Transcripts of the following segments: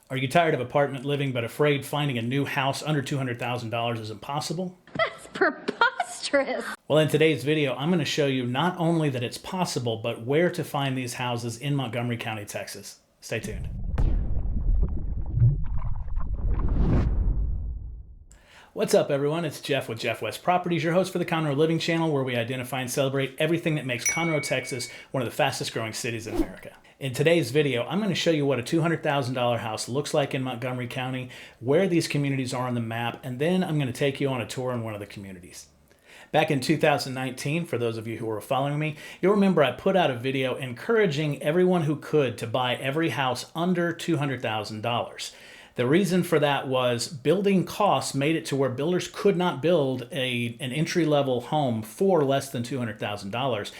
Are you tired of apartment living but afraid finding a new house under $200,000 is impossible? That's preposterous. Well, in today's video, I'm going to show you not only that it's possible, but where to find these houses in Montgomery County, Texas. Stay tuned. What's up, everyone? It's Jeff with Jeff West Properties, your host for the Conroe Living Channel, where we identify and celebrate everything that makes Conroe, Texas, one of the fastest growing cities in America. In today's video, I'm going to show you what a $200,000 house looks like in Montgomery County, where these communities are on the map, and then I'm going to take you on a tour in one of the communities. Back in 2019, for those of you who were following me, you'll remember I put out a video encouraging everyone who could to buy every house under $200,000. The reason for that was building costs made it to where builders could not build an entry-level home for less than $200,000,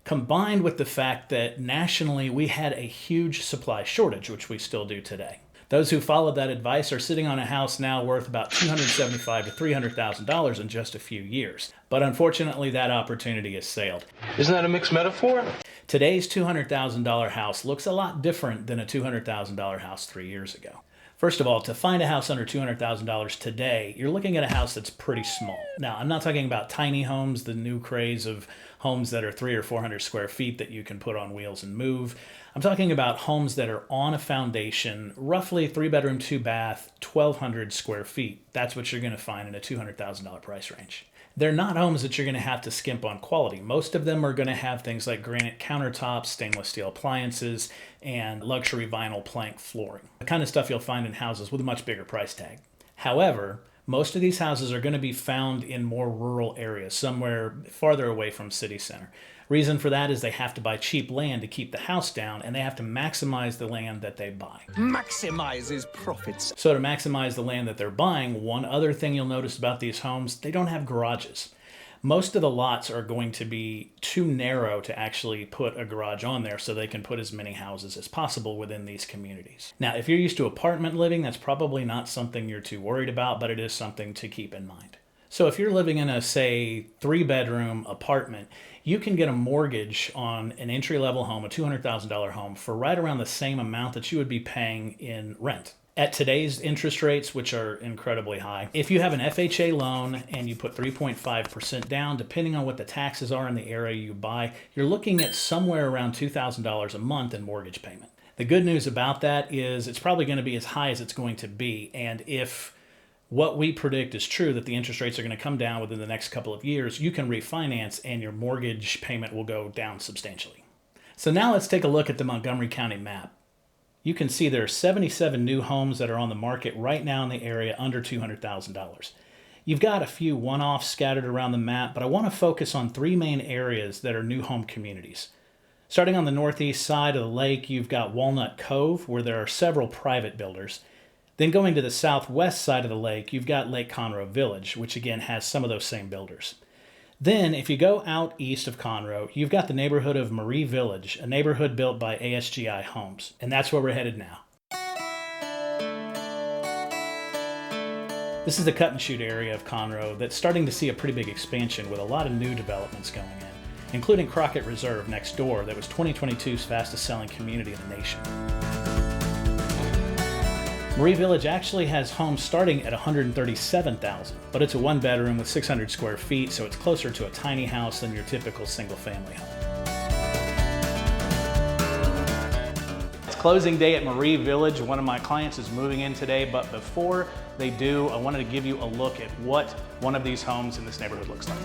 combined with the fact that nationally we had a huge supply shortage, which we still do today. Those who followed that advice are sitting on a house now worth about $275,000 to $300,000 in just a few years. But unfortunately, that opportunity has sailed. Isn't that a mixed metaphor? Today's $200,000 house looks a lot different than a $200,000 house 3 years ago. First of all, to find a house under $200,000 today, you're looking at a house that's pretty small. Now, I'm not talking about tiny homes, the new craze of homes that are 300 or 400 square feet that you can put on wheels and move. I'm talking about homes that are on a foundation, roughly 3-bedroom, 2-bath, 1,200 square feet. That's what you're going to find in a $200,000 price range. They're not homes that you're going to have to skimp on quality. Most of them are going to have things like granite countertops, stainless steel appliances, and luxury vinyl plank flooring. The kind of stuff you'll find in houses with a much bigger price tag. However, most of these houses are going to be found in more rural areas, somewhere farther away from city center. Reason for that is they have to buy cheap land to keep the house down, and they have to maximize the land that they buy. Maximizes profits. So to maximize the land that they're buying, one other thing you'll notice about these homes, they don't have garages. Most of the lots are going to be too narrow to actually put a garage on there, so they can put as many houses as possible within these communities. Now, if you're used to apartment living, that's probably not something you're too worried about, but it is something to keep in mind. So if you're living in a, say, 3-bedroom apartment, you can get a mortgage on an entry-level home, a $200,000 home, for right around the same amount that you would be paying in rent. At today's interest rates, which are incredibly high, if you have an FHA loan and you put 3.5% down, depending on what the taxes are in the area you buy, you're looking at somewhere around $2,000 a month in mortgage payment. The good news about that is it's probably going to be as high as it's going to be, and if what we predict is true, that the interest rates are going to come down within the next couple of years, you can refinance and your mortgage payment will go down substantially. So now let's take a look at the Montgomery County map. You can see there are 77 new homes that are on the market right now in the area under $200,000. You've got a few one-offs scattered around the map, but I want to focus on 3 main areas that are new home communities. Starting on the northeast side of the lake, you've got Walnut Cove, where there are several private builders. Then going to the southwest side of the lake, you've got Lake Conroe Village, which again has some of those same builders. Then, if you go out east of Conroe, you've got the neighborhood of Marie Village, a neighborhood built by ASGI Homes. And that's where we're headed now. This is the cut and shoot area of Conroe that's starting to see a pretty big expansion with a lot of new developments going in, including Crockett Reserve next door that was 2022's fastest selling community in the nation. Marie Village actually has homes starting at $137,000, but it's a 1-bedroom with 600 square feet, so it's closer to a tiny house than your typical single-family home. It's closing day at Marie Village. One of my clients is moving in today, but before they do, I wanted to give you a look at what one of these homes in this neighborhood looks like.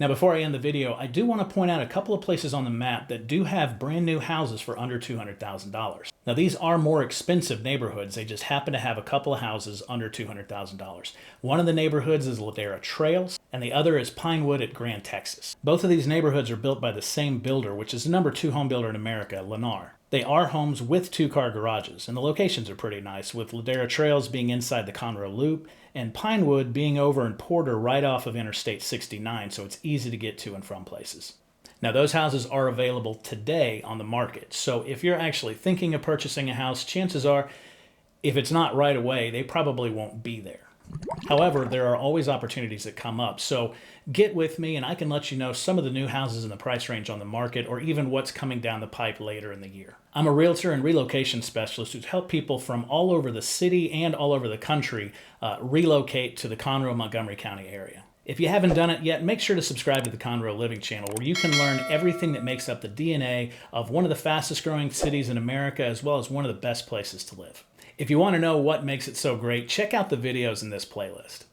Now, before I end the video, I do want to point out a couple of places on the map that do have brand new houses for under $200,000. Now, these are more expensive neighborhoods. They just happen to have a couple of houses under $200,000. One of the neighborhoods is Ladera Trails, and the other is Pinewood at Conroe, Texas. Both of these neighborhoods are built by the same builder, which is the number 2 home builder in America, Lennar. They are homes with 2-car garages, and the locations are pretty nice, with Ladera Trails being inside the Conroe Loop, and Pinewood being over in Porter right off of Interstate 69, so it's easy to get to and from places. Now, those houses are available today on the market, so if you're actually thinking of purchasing a house, chances are, if it's not right away, they probably won't be there. However, there are always opportunities that come up, so get with me and I can let you know some of the new houses in the price range on the market, or even what's coming down the pipe later in the year. I'm a realtor and relocation specialist who help people from all over the city and all over the country relocate to the Conroe, Montgomery County area. If you haven't done it yet, make sure to subscribe to the Conroe Living Channel, where you can learn everything that makes up the DNA of one of the fastest growing cities in America, as well as one of the best places to live. If you want to know what makes it so great, check out the videos in this playlist.